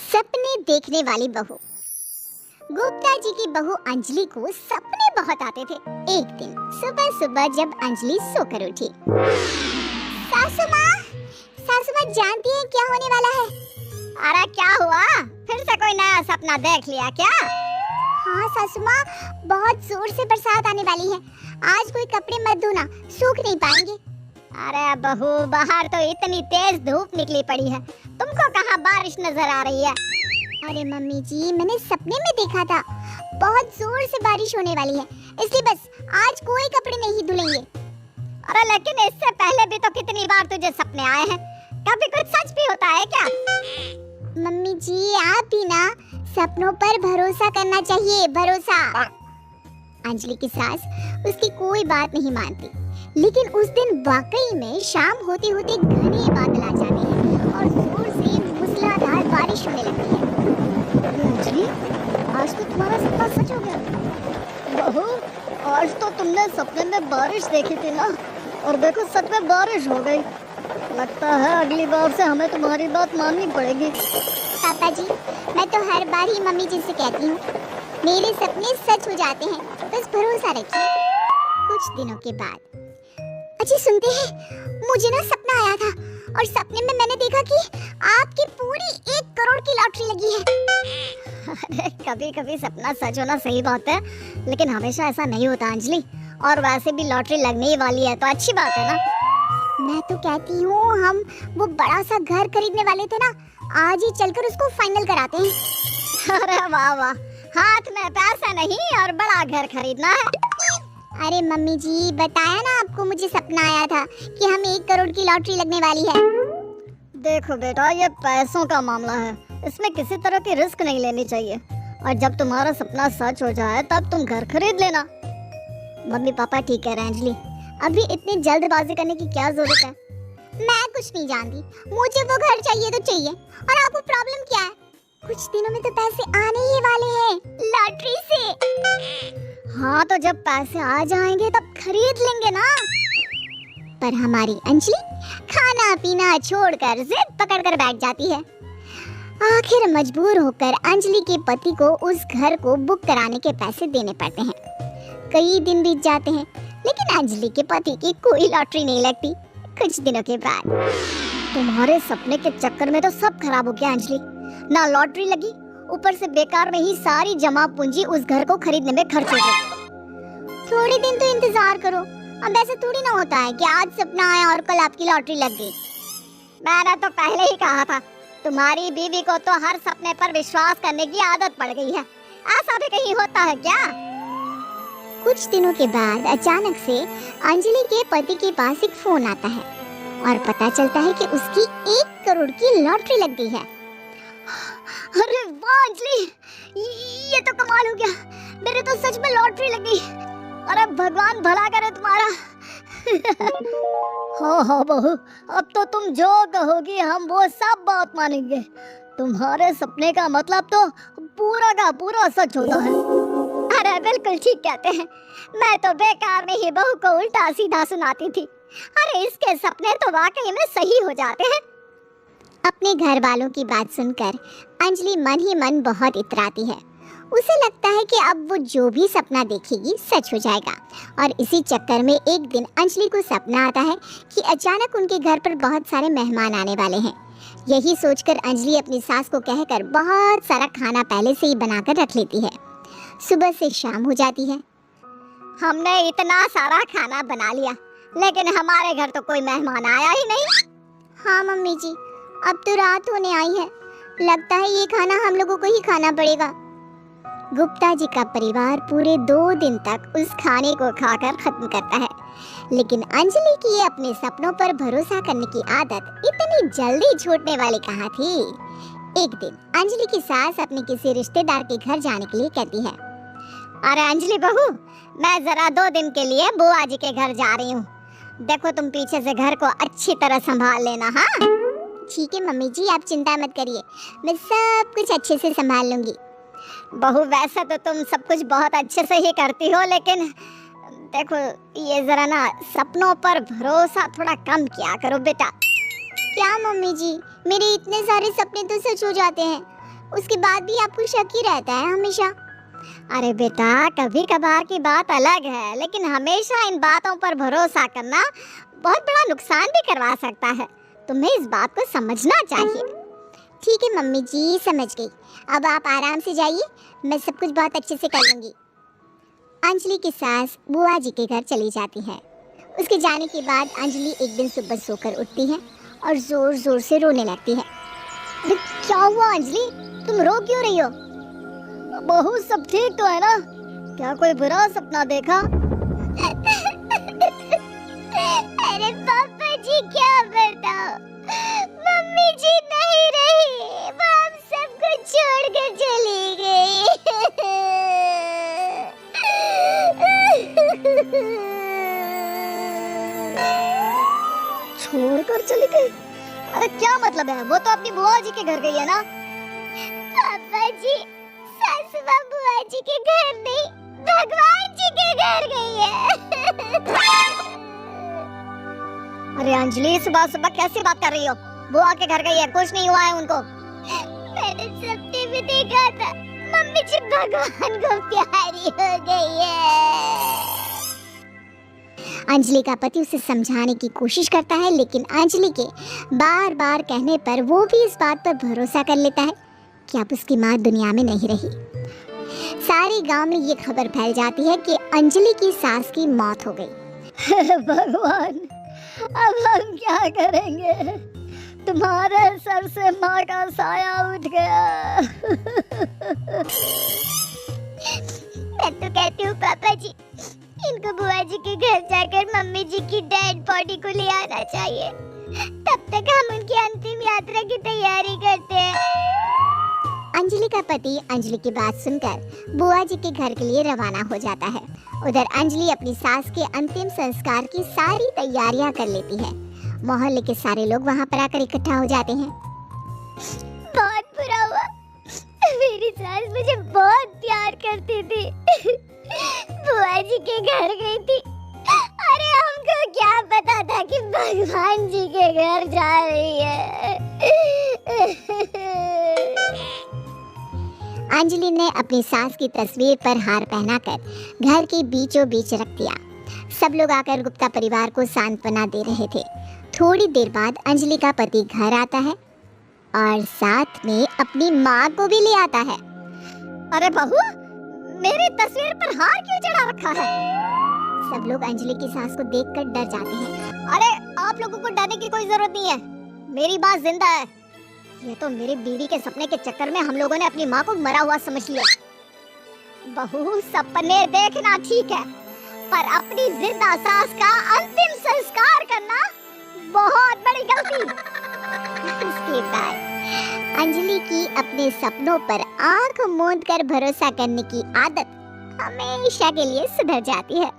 सपने देखने वाली बहू। गुप्ता जी की बहू अंजलि को सपने बहुत आते थे। एक दिन सुबह सुबह जब अंजलि सोकर उठी, सासू माँ जानती है क्या होने वाला है? अरे क्या हुआ? फिर से कोई नया सपना देख लिया क्या? हाँ सासू माँ, बहुत जोर से बरसात आने वाली है। आज कोई कपड़े मत धोना, सूख नहीं पाएंगे। अरे बहू, बाहर तो इतनी तेज धूप निकली पड़ी है, तुमको कहाँ बारिश नजर आ रही है? अरे मम्मी जी, मैंने सपने में देखा था, बहुत जोर से बारिश होने वाली है, इसलिए बस आज कोई कपड़े नहीं धुलेंगे। अरे लेकिन इससे पहले भी तो कितनी बार तुझे सपने आए हैं, कभी कुछ सच भी होता है क्या? मम्मी जी, आप भी ना सपनों पर भरोसा करना चाहिए, भरोसा। अंजलि की सास उसकी कोई बात नहीं मानती, लेकिन उस दिन वाकई में शाम होते होते घने बादल आ जाते हैं और जोर से मूसलाधार बारिश होने लगती है। अंजलि, आज तो तुम्हारा सपना सच हो गया। बहू, आज तो तुमने सपने में बारिश देखी थी ना, और देखो सच में बारिश हो गई। लगता है अगली बार से हमें तुम्हारी बात माननी पड़ेगी। पापा जी, मैं तो हर बार ही मम्मी जी से कहती हूँ, मेरे सपने सच हो जाते हैं, बस भरोसा रखिए। कुछ दिनों के बाद, अजी सुनते हैं, मुझे ना सपना आया था और सपने में मैंने देखा कि आपकी पूरी 1 करोड़ की लॉटरी लगी है। अरे कभी कभी सपना सच होना सही बात है, लेकिन हमेशा ऐसा नहीं होता अंजलि। और वैसे भी लॉटरी लगने ही वाली है तो अच्छी बात है ना। मैं तो कहती हूँ, हम वो बड़ा सा घर खरीदने वाले थे ना, आज ही चलकर उसको फाइनल कराते हैं। अरे वाह वाह, हाथ में पैसा नहीं और बड़ा घर खरीदना है। अरे मम्मी जी, बताया ना आपको, मुझे सपना आया था कि हमें 1 करोड़ की लॉटरी लगने वाली है। देखो बेटा, ये पैसों का मामला है, इसमें किसी तरह की रिस्क नहीं लेनी चाहिए। और जब तुम्हारा सपना सच हो जाए तब तुम घर खरीद लेना। मम्मी पापा ठीक कह रहे हैं अंजलि, अभी इतनी जल्दबाजी करने की क्या जरूरत है? मैं कुछ नहीं जानती, मुझे वो घर चाहिए तो चाहिए। और आपको प्रॉब्लम क्या है? कुछ दिनों में तो पैसे आने ही वाले हैं लॉटरी से। हाँ, तो जब पैसे आ जाएंगे तब खरीद लेंगे ना। पर हमारी अंजलि खाना पीना छोड़कर जिद पकड़कर बैठ जाती है। आखिर मजबूर होकर अंजलि के पति को उस घर को बुक कराने के पैसे देने पड़ते हैं। कई दिन बीत जाते हैं, लेकिन अंजलि के पति की कोई लॉटरी नहीं लगती। कुछ दिनों के बाद, तुम्हारे सपने के चक्कर में तो सब खराब हो गया अंजलि। ना लॉटरी लगी, ऊपर से बेकार में ही सारी जमा पूंजी उस घर को खरीदने में खर्च हो गई। थोड़ी दिन तो इंतजार करो, अब ऐसा थोड़ी ना होता है कि आज सपना आया और कल आपकी लॉटरी लग गई। मैंने तो पहले ही कहा था, तुम्हारी बीवी को तो हर सपने पर विश्वास करने की आदत पड़ गई है। ऐसा भी कहीं होता है क्या? कुछ दिनों के बाद अचानक से अंजलि के पति के पास एक फोन आता है और पता चलता है कि उसकी 1 करोड़ की लॉटरी लग गई है। अरे वाह अंजलि, ये तो कमाल हो गया, मेरे तो सच में लॉटरी लग गई। अरे भगवान भला करे तुम्हारा। हाँ हाँ बहू, अब तो तुम जो कहोगी हम वो सब बात मानेंगे। तुम्हारे सपने का मतलब तो पूरा का पूरा सच होता है। अरे बिल्कुल ठीक कहते हैं, मैं तो बेकार में ही बहू को उल्टा सीधा सुनाती थी। अरे इसके सपने तो वाकई में सही हो जाते हैं। अपने घर वालों की बात सुनकर अंजलि मन ही मन बहुत इतराती है। उसे लगता है कि अब वो जो भी सपना देखेगी सच हो जाएगा। और इसी चक्कर में एक दिन अंजलि को सपना आता है कि अचानक उनके घर पर बहुत सारे मेहमान आने वाले हैं। यही सोचकर अंजलि अपनी सास को कहकर बहुत सारा खाना पहले से ही बनाकर रख लेती है। सुबह से शाम हो जाती है। हमने इतना सारा खाना बना लिया, लेकिन हमारे घर तो कोई मेहमान आया ही नहीं। हाँ मम्मी जी, अब तो रात होने आई है, लगता है ये खाना हम लोगों को ही खाना पड़ेगा। गुप्ता जी का परिवार पूरे 2 दिन तक उस खाने को खाकर खत्म करता है, लेकिन अंजलि की अपने सपनों पर भरोसा करने की आदत इतनी जल्दी छूटने वाली कहाँ थी। एक दिन अंजलि की सास अपने किसी रिश्तेदार के घर जाने के लिए कहती है, अरे अंजलि बहू, मैं जरा 2 दिन के लिए बुआ जी के घर जा रही हूँ। देखो तुम पीछे से घर को अच्छी तरह संभाल लेना। हाँ ठीक है मम्मी जी, आप चिंता मत करिए, मैं सब कुछ अच्छे से संभाल लूंगी। बहू, वैसे तो तुम सब कुछ बहुत अच्छे से ही करती हो, लेकिन देखो ये जरा ना सपनों पर भरोसा थोड़ा कम किया करो बेटा। क्या मम्मी जी, मेरे इतने सारे सपने तो सच हो जाते हैं, उसके बाद भी आपको शक ही रहता है हमेशा। अरे बेटा, कभी कभार की बात अलग है, लेकिन हमेशा इन बातों पर भरोसा करना बहुत बड़ा नुकसान भी करवा सकता है। तुम्हें इस बात को समझना चाहिए। ठीक है मम्मी जी, समझ गई। अब आप आराम से जाइए, मैं सब कुछ बहुत अच्छे से कर लूंगी। अंजलि की सास बुआ जी के घर चली जाती है। उसके जाने के बाद अंजलि एक दिन सुबह सोकर उठती है और जोर जोर से रोने लगती है। अरे क्या हुआ अंजलि, तुम रो क्यों रही हो? बहू सब ठीक तो है ना? क्या कोई बुरा सपना देखा? अरे पापा जी क्या बताओ, मम्मी जी नहीं रही, वो हम सबको छोड़कर चली गई। छोड़कर चली गई? अरे क्या मतलब है? वो तो अपनी बुआ जी के घर गई है ना? पापा जी, सासू माँ बुआ जी के घर नहीं, भगवान जी के घर गई है। अरे अंजलि, सुबह सुबह कैसी बात कर रही हो? बुआ के घर गई है, कुछ नहीं हुआ है उनको। मैंने सपने में देखा था, मम्मी जी भगवान को प्यारी हो गई है। अंजलि का पति उसे समझाने की कोशिश करता है, लेकिन अंजलि के बार बार कहने पर वो भी इस बात पर भरोसा कर लेता है कि अब उसकी माँ दुनिया में नहीं रही। सारे गांव में ये खबर फैल जाती है कि अंजलि की सास की मौत हो गई। भगवान, अब हम क्या करेंगे? तुम्हारे सर से माँ का साया उठ गया। मैं तो कहती हूँ पापा जी, इनको बुआ जी के घर जाकर मम्मी जी की डेड बॉडी को ले आना चाहिए। तब तक हम उनकी अंतिम यात्रा की तैयारी करते हैं। अंजलि का पति अंजलि की बात सुनकर बुआ जी के घर के लिए रवाना हो जाता है। उधर अंजलि अपनी सास के अंतिम संस्कार की सारी तैयारियां कर लेती है। मोहल्ले के सारे लोग वहां पर आकर इकट्ठा हो जाते हैं। बहुत बुरा हुआ, मेरी सास मुझे बहुत प्यार करती थी, बुआ जी के घर गई थी। अरे हमको क्या पता था कि भगवान जी के घर जा रही है। अंजलि ने अपनी सास की तस्वीर पर हार पहनाकर घर के बीचों बीच रख दिया। सब लोग आकर गुप्ता परिवार को सांत्वना दे रहे थे। थोड़ी देर बाद अंजलि का पति घर आता है और साथ में अपनी माँ को भी ले आता है। अरे बहू, मेरी तस्वीर पर हार क्यों चढ़ा रखा है? सब लोग अंजलि की सास को देखकर डर जाते हैं। अरे आप लोगों को डरने की कोई जरूरत नहीं है, मेरी माँ जिंदा है। ये तो मेरी बीवी के सपने के चक्कर में हम लोगों ने अपनी माँ को मरा हुआ समझ लिया। बहू, सपने देखना ठीक है, पर अपनी जिंदा सास का अंतिम संस्कार करना बहुत बड़ी गलती। उसके बाद अंजलि की अपने सपनों पर आंख मूंद कर भरोसा करने की आदत हमेशा के लिए सुधर जाती है।